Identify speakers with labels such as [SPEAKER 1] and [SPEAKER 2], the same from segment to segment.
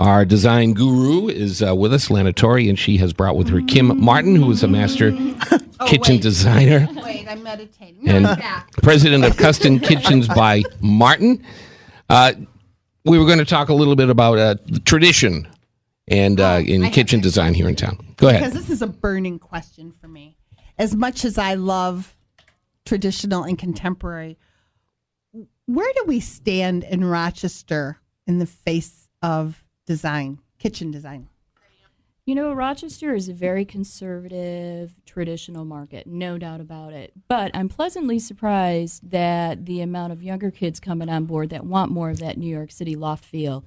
[SPEAKER 1] Our design guru is with us, Lana Torre, and she has brought with her Kim Martin, who is a master kitchen designer.
[SPEAKER 2] Wait, I'm meditating.
[SPEAKER 1] And president of Custom Kitchens by Martin. We were going to talk a little bit about tradition and in kitchen design here in town. Go ahead.
[SPEAKER 2] Because this is a burning question for me. As much as I love traditional and contemporary, where do we stand in Rochester in the face of design, kitchen design?
[SPEAKER 3] You know, Rochester is a very conservative, traditional market, no doubt about it. But I'm pleasantly surprised that the amount of younger kids coming on board that want more of that New York City loft feel.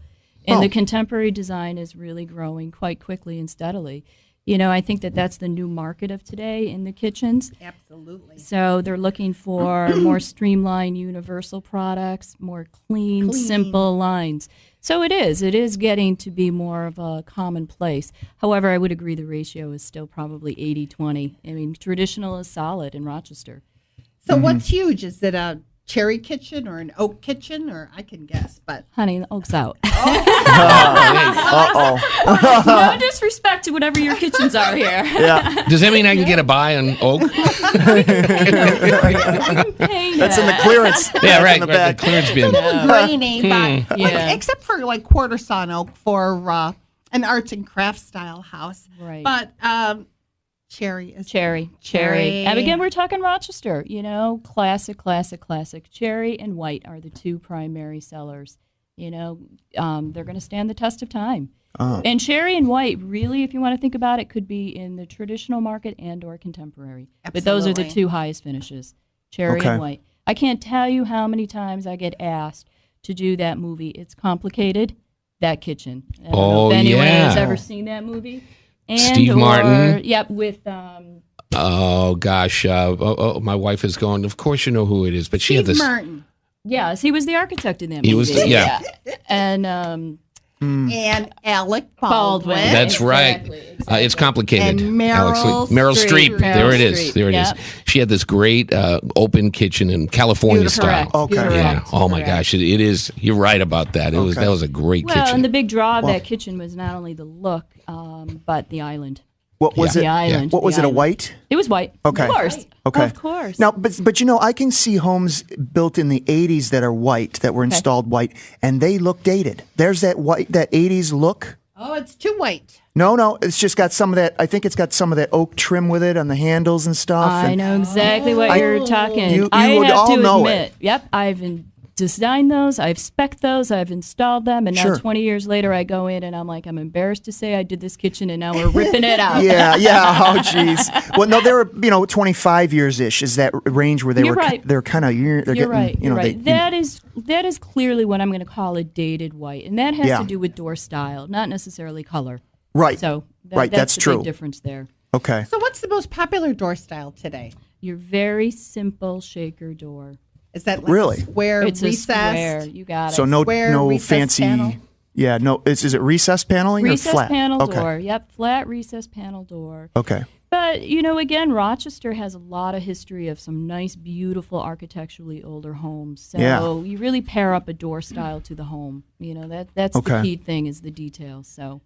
[SPEAKER 3] And the contemporary design is really growing quite quickly and steadily. You know, I think that that's the new market of today in the kitchens.
[SPEAKER 2] Absolutely.
[SPEAKER 3] So they're looking for more streamlined, universal products, more clean, simple lines. So it is getting to be more of a commonplace. However, I would agree the ratio is still probably 80-20. I mean, traditional is solid in Rochester.
[SPEAKER 2] So what's huge? Is it a cherry kitchen or an oak kitchen? Or I can guess, but...
[SPEAKER 3] Honey, the oak's out.
[SPEAKER 4] Uh-oh.
[SPEAKER 3] No disrespect to whatever your kitchens are here.
[SPEAKER 4] Yeah.
[SPEAKER 1] Does that mean I can get a buy on oak?
[SPEAKER 4] That's in the clearance.
[SPEAKER 1] Yeah, right.
[SPEAKER 4] In the
[SPEAKER 1] The
[SPEAKER 4] back.
[SPEAKER 1] clearance bin.
[SPEAKER 2] grainy, but
[SPEAKER 3] Yeah.
[SPEAKER 2] except for like quarter sawn oak for an arts and crafts style house.
[SPEAKER 3] Right.
[SPEAKER 2] But cherry is
[SPEAKER 3] Cherry. And again, we're talking Rochester, you know, classic. Cherry and white are the two primary sellers. You know, they're going to stand the test of time. And cherry and white, really, if you want to think about it, could be in the traditional market and or contemporary. But those are the
[SPEAKER 2] Absolutely.
[SPEAKER 3] two highest finishes, cherry
[SPEAKER 4] Okay.
[SPEAKER 3] and white. I can't tell you how many times I get asked to do that movie. It's complicated, That Kitchen. I don't know if anyone has ever seen that movie. And
[SPEAKER 1] Steve Martin.
[SPEAKER 3] Yep, with...
[SPEAKER 1] Oh, gosh. My wife is going, of course you know who it is. But she had
[SPEAKER 2] Steve
[SPEAKER 1] this...
[SPEAKER 2] Martin
[SPEAKER 3] yes, he was the architect in that movie.
[SPEAKER 1] He was, yeah.
[SPEAKER 3] And
[SPEAKER 2] and Alec Baldwin.
[SPEAKER 1] That's right.
[SPEAKER 3] Exactly.
[SPEAKER 1] It's complicated.
[SPEAKER 2] And Meryl
[SPEAKER 1] Meryl Streep.
[SPEAKER 2] Streep.
[SPEAKER 1] There it
[SPEAKER 3] Meryl
[SPEAKER 1] is.
[SPEAKER 3] Streep,
[SPEAKER 1] There it is.
[SPEAKER 3] yep.
[SPEAKER 1] She had this great open kitchen in California style.
[SPEAKER 3] Correct.
[SPEAKER 4] Okay.
[SPEAKER 3] Correct.
[SPEAKER 1] Yeah. Oh my
[SPEAKER 3] Correct.
[SPEAKER 1] gosh, it is. You're right about that. It was
[SPEAKER 4] Okay.
[SPEAKER 1] that was a great
[SPEAKER 3] Well,
[SPEAKER 1] kitchen.
[SPEAKER 3] and the big draw of that kitchen was not only the look, but the island.
[SPEAKER 4] What was
[SPEAKER 3] The
[SPEAKER 4] it?
[SPEAKER 3] island.
[SPEAKER 4] What was
[SPEAKER 3] the
[SPEAKER 4] it? A
[SPEAKER 3] island.
[SPEAKER 4] white?
[SPEAKER 3] It was white.
[SPEAKER 4] Okay.
[SPEAKER 3] Of course.
[SPEAKER 4] Okay.
[SPEAKER 3] Of course.
[SPEAKER 4] Now, but you know, I can see homes built in the 80s that are white, that were installed white, and they look dated. There's that white, that 80s look.
[SPEAKER 2] Oh, it's too white.
[SPEAKER 4] No, it's just got some of that. I think it's got some of that oak trim with it on the handles and stuff.
[SPEAKER 3] I
[SPEAKER 4] and
[SPEAKER 3] know exactly what you're talking.
[SPEAKER 4] You
[SPEAKER 3] I
[SPEAKER 4] would
[SPEAKER 3] have
[SPEAKER 4] all
[SPEAKER 3] to
[SPEAKER 4] know
[SPEAKER 3] admit, yep, I've designed those, I've spec'd those, I've installed them, and now
[SPEAKER 4] Sure.
[SPEAKER 3] 20 years later I go in and I'm like, I'm embarrassed to say I did this kitchen and now we're ripping it out.
[SPEAKER 4] Yeah. Oh, jeez. Well, no, they were 25 years ish. Is that range where they
[SPEAKER 3] You're
[SPEAKER 4] were?
[SPEAKER 3] right.
[SPEAKER 4] They're kind of. They're
[SPEAKER 3] You're
[SPEAKER 4] getting.
[SPEAKER 3] right.
[SPEAKER 4] You
[SPEAKER 3] You're
[SPEAKER 4] know,
[SPEAKER 3] right. That is clearly what I'm going to call a dated white, and that has
[SPEAKER 4] Yeah.
[SPEAKER 3] to do with door style, not necessarily color.
[SPEAKER 4] Right.
[SPEAKER 3] So
[SPEAKER 4] Right, that's
[SPEAKER 3] the
[SPEAKER 4] true.
[SPEAKER 3] big difference there.
[SPEAKER 4] Okay.
[SPEAKER 2] So what's the most popular door style today?
[SPEAKER 3] Your very simple shaker door.
[SPEAKER 2] Is that like
[SPEAKER 4] Really?
[SPEAKER 2] a square
[SPEAKER 3] It's a
[SPEAKER 2] recessed?
[SPEAKER 3] square. You got it.
[SPEAKER 4] So no
[SPEAKER 2] Square recessed
[SPEAKER 4] fancy.
[SPEAKER 2] panel?
[SPEAKER 4] Yeah. No. Is it recessed paneling
[SPEAKER 3] recessed
[SPEAKER 4] or flat?
[SPEAKER 3] panel
[SPEAKER 4] Okay.
[SPEAKER 3] door. Yep, flat recessed panel door.
[SPEAKER 4] Okay.
[SPEAKER 3] But, you know, again, Rochester has a lot of history of some nice, beautiful, architecturally older homes. So
[SPEAKER 4] Yeah.
[SPEAKER 3] you really pair up a door style to the home. You know, that's the
[SPEAKER 4] Okay.
[SPEAKER 3] key thing is the details. So,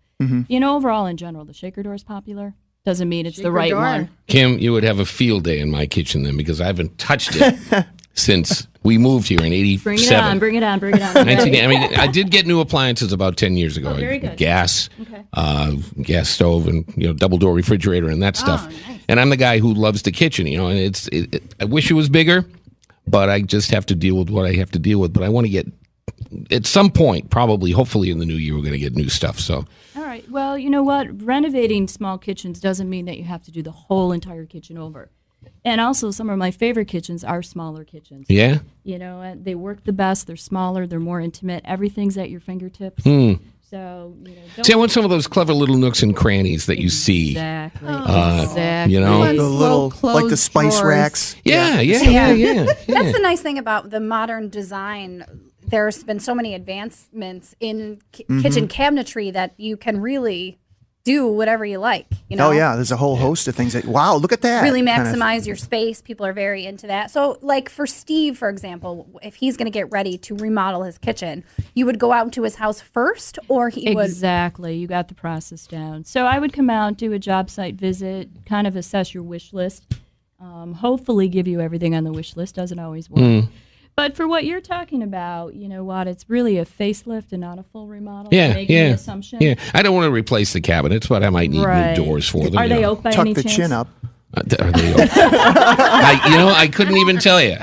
[SPEAKER 3] you know, overall, in general, the shaker door is popular. Doesn't mean it's the
[SPEAKER 2] Shaker
[SPEAKER 3] right
[SPEAKER 2] door.
[SPEAKER 3] one.
[SPEAKER 1] Kim, you would have a field day in my kitchen then because I haven't touched it since we moved here in '87.
[SPEAKER 3] Bring it on, bring it on, bring it on.
[SPEAKER 1] 19 I mean, I did get new appliances about 10 years ago.
[SPEAKER 3] very good.
[SPEAKER 1] Gas,
[SPEAKER 3] Okay.
[SPEAKER 1] gas stove, and double door refrigerator and that stuff.
[SPEAKER 2] nice.
[SPEAKER 1] And I'm the guy who loves the kitchen, and I wish it was bigger, but I just have to deal with what I have to deal with. But I want to get at some point, probably, hopefully in the new year, we're going to get new stuff. So
[SPEAKER 3] All right. Well, you know what? Renovating small kitchens doesn't mean that you have to do the whole entire kitchen over. And also, some of my favorite kitchens are smaller kitchens.
[SPEAKER 1] yeah,
[SPEAKER 3] You know, they work the best. They're smaller. They're more intimate. Everything's at your fingertips. So, you know, don't
[SPEAKER 1] see, I want some of those clever little nooks and crannies that you see.
[SPEAKER 3] exactly.
[SPEAKER 1] You know,
[SPEAKER 2] Ones
[SPEAKER 4] The little,
[SPEAKER 2] slow
[SPEAKER 4] like the
[SPEAKER 2] closed
[SPEAKER 4] spice
[SPEAKER 2] drawers.
[SPEAKER 4] racks.
[SPEAKER 1] yeah.
[SPEAKER 5] That's the nice thing about the modern design. There's been so many advancements in kitchen cabinetry that you can really do whatever you like. You know,
[SPEAKER 4] Oh yeah, there's a whole host of things that. Wow, look at that.
[SPEAKER 5] really
[SPEAKER 4] kind of-
[SPEAKER 5] maximize your space. People are very into that. So, like for Steve, for example, if he's going to get ready to remodel his kitchen, you would go out to his house first, or he would.
[SPEAKER 3] Exactly. You got the process down. So I would come out, do a job site visit, kind of assess your wish list, hopefully give you everything on the wish list. Doesn't always work. But for what you're talking about, you know what? It's really a facelift and not a full remodel.
[SPEAKER 1] Yeah,
[SPEAKER 3] Making
[SPEAKER 1] yeah,
[SPEAKER 3] the assumption.
[SPEAKER 1] yeah. I don't want to replace the cabinets, but I might need
[SPEAKER 3] Right.
[SPEAKER 1] new doors for them.
[SPEAKER 3] Are
[SPEAKER 1] you
[SPEAKER 3] they
[SPEAKER 1] know.
[SPEAKER 3] oak by
[SPEAKER 4] Tuck
[SPEAKER 3] any
[SPEAKER 4] the
[SPEAKER 3] chance?
[SPEAKER 4] chin up.
[SPEAKER 1] Are they oak? I couldn't even tell you.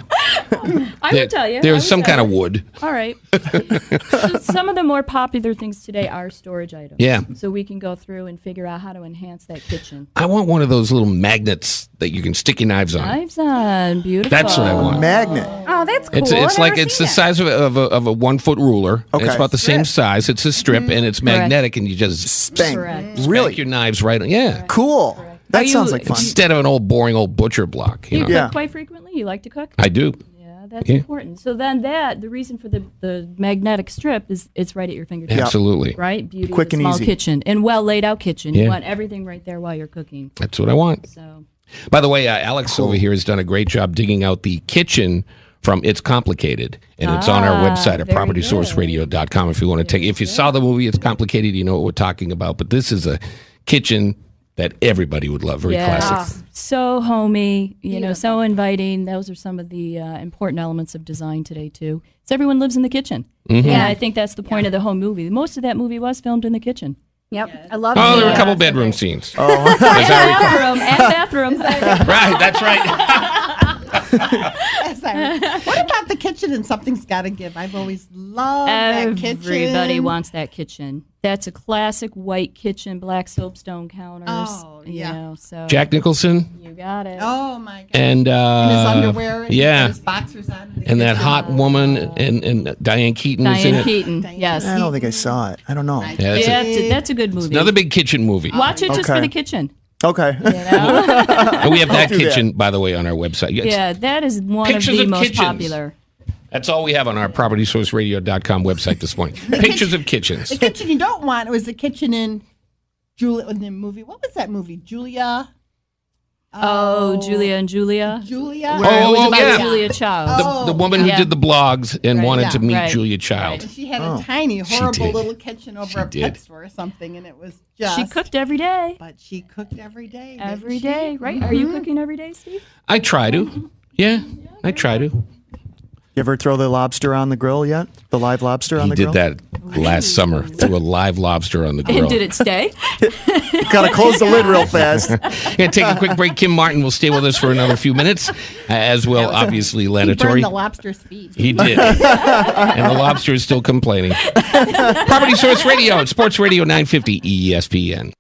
[SPEAKER 3] I would tell you.
[SPEAKER 1] There's some kind of wood.
[SPEAKER 3] All right. So some of the more popular things today are storage items.
[SPEAKER 1] Yeah.
[SPEAKER 3] So we can go through and figure out how to enhance that kitchen.
[SPEAKER 1] I want one of those little magnets that you can stick your knives on.
[SPEAKER 3] Knives on, beautiful.
[SPEAKER 1] That's what I want.
[SPEAKER 4] Magnet.
[SPEAKER 5] Oh, that's cool.
[SPEAKER 1] It's
[SPEAKER 5] I've
[SPEAKER 1] like
[SPEAKER 5] never
[SPEAKER 1] it's the
[SPEAKER 5] seen
[SPEAKER 1] size of a 1 foot ruler.
[SPEAKER 4] Okay.
[SPEAKER 1] It's about the same size. It's a strip and it's magnetic, and you just
[SPEAKER 4] Spank.
[SPEAKER 3] Correct.
[SPEAKER 4] Really
[SPEAKER 1] spank your knives right on. Yeah.
[SPEAKER 4] cool. That
[SPEAKER 3] Are you-
[SPEAKER 4] sounds like fun.
[SPEAKER 1] Instead of an old boring old butcher block. You
[SPEAKER 3] You
[SPEAKER 1] know?
[SPEAKER 3] cook
[SPEAKER 4] Yeah.
[SPEAKER 3] quite frequently? You like to cook?
[SPEAKER 1] I do.
[SPEAKER 3] Yeah, that's
[SPEAKER 1] Yeah.
[SPEAKER 3] important. So then the reason for the magnetic strip is it's right at your fingertips.
[SPEAKER 1] Absolutely.
[SPEAKER 3] Right? Beauty
[SPEAKER 4] Quick
[SPEAKER 3] of a
[SPEAKER 4] and
[SPEAKER 3] small
[SPEAKER 4] easy.
[SPEAKER 3] kitchen and well laid out kitchen.
[SPEAKER 1] Yeah.
[SPEAKER 3] You want everything right there while you're cooking.
[SPEAKER 1] That's what I want.
[SPEAKER 3] So
[SPEAKER 1] By the way, Alex over here has done a great job digging out the kitchen from It's Complicated. And it's on our website at
[SPEAKER 3] very
[SPEAKER 1] propertysourceradio.com if you want to take. If you saw the movie It's Complicated, you know what we're talking about. But this is a kitchen that everybody would love. Very classic.
[SPEAKER 3] So homey, you know, so inviting. Those are some of the important elements of design today too. So everyone lives in the kitchen.
[SPEAKER 1] Mm-hmm.
[SPEAKER 3] And I think that's the point of the whole movie. Most of that movie was filmed in the kitchen.
[SPEAKER 5] Yep, I love.
[SPEAKER 1] Oh, there were a
[SPEAKER 5] the,
[SPEAKER 1] couple bedroom scenes.
[SPEAKER 4] Oh,
[SPEAKER 3] Bathroom and bathroom.
[SPEAKER 1] Right, that's right.
[SPEAKER 2] Sorry. What about the kitchen and Something's Gotta Give? I've always loved that kitchen.
[SPEAKER 3] Everybody wants that kitchen. That's a classic white kitchen, black soapstone counters.
[SPEAKER 2] Oh, yeah.
[SPEAKER 3] You know, so
[SPEAKER 1] Jack Nicholson
[SPEAKER 3] you got it.
[SPEAKER 2] Oh my god!
[SPEAKER 1] and
[SPEAKER 2] And his underwear, and
[SPEAKER 1] yeah,
[SPEAKER 2] his boxers on, in the
[SPEAKER 1] and that
[SPEAKER 2] kitchen.
[SPEAKER 1] hot woman and Diane Keaton is in
[SPEAKER 3] Diane
[SPEAKER 1] it.
[SPEAKER 3] Keaton.
[SPEAKER 2] Diane
[SPEAKER 3] Yes.
[SPEAKER 4] I don't think I saw it. I don't know.
[SPEAKER 1] Yeah, that's
[SPEAKER 3] That's a good movie.
[SPEAKER 1] another big kitchen movie.
[SPEAKER 3] Watch it just for
[SPEAKER 4] Okay.
[SPEAKER 3] the kitchen.
[SPEAKER 4] Okay.
[SPEAKER 3] You know?
[SPEAKER 1] And we have that
[SPEAKER 4] do that.
[SPEAKER 1] kitchen, by the way, on our website. It's-
[SPEAKER 3] Yeah, that is one of
[SPEAKER 1] Pictures
[SPEAKER 3] the
[SPEAKER 1] of
[SPEAKER 3] most
[SPEAKER 1] kitchens.
[SPEAKER 3] popular.
[SPEAKER 1] That's all we have on our propertysourceradio.com website this morning. Pictures of kitchens.
[SPEAKER 2] The kitchen you don't want was the kitchen in Julia in the movie. What was that movie? Julia.
[SPEAKER 3] Oh, Julia and Julia.
[SPEAKER 2] Julia.
[SPEAKER 1] Oh,
[SPEAKER 3] It was about
[SPEAKER 1] yeah.
[SPEAKER 3] Julia Child.
[SPEAKER 1] The woman who
[SPEAKER 3] Yeah.
[SPEAKER 1] did the blogs and wanted
[SPEAKER 2] yeah,
[SPEAKER 1] to meet
[SPEAKER 3] right,
[SPEAKER 1] Julia Child.
[SPEAKER 2] And she had a tiny, horrible
[SPEAKER 1] did.
[SPEAKER 2] little kitchen over a
[SPEAKER 1] did.
[SPEAKER 2] pet store or something, and it was just.
[SPEAKER 3] She cooked every day.
[SPEAKER 2] But she cooked every day. didn't
[SPEAKER 3] Every
[SPEAKER 2] she?
[SPEAKER 3] day, right? Are you cooking every day, Steve?
[SPEAKER 1] I try to. Yeah, I try to.
[SPEAKER 4] You ever throw the lobster on the grill yet? The live lobster on
[SPEAKER 1] He
[SPEAKER 4] the
[SPEAKER 1] did
[SPEAKER 4] grill?
[SPEAKER 1] that last summer. Threw a live lobster on the grill.
[SPEAKER 3] And did it stay?
[SPEAKER 4] Gotta close the lid real fast.
[SPEAKER 1] Gonna take a quick break. Kim Martin will stay with us for another few minutes, as will obviously Lana
[SPEAKER 2] He
[SPEAKER 1] Torre.
[SPEAKER 2] burned the lobster's feet.
[SPEAKER 1] He did. And the lobster is still complaining. Property Source Radio, Sports Radio 950 ESPN.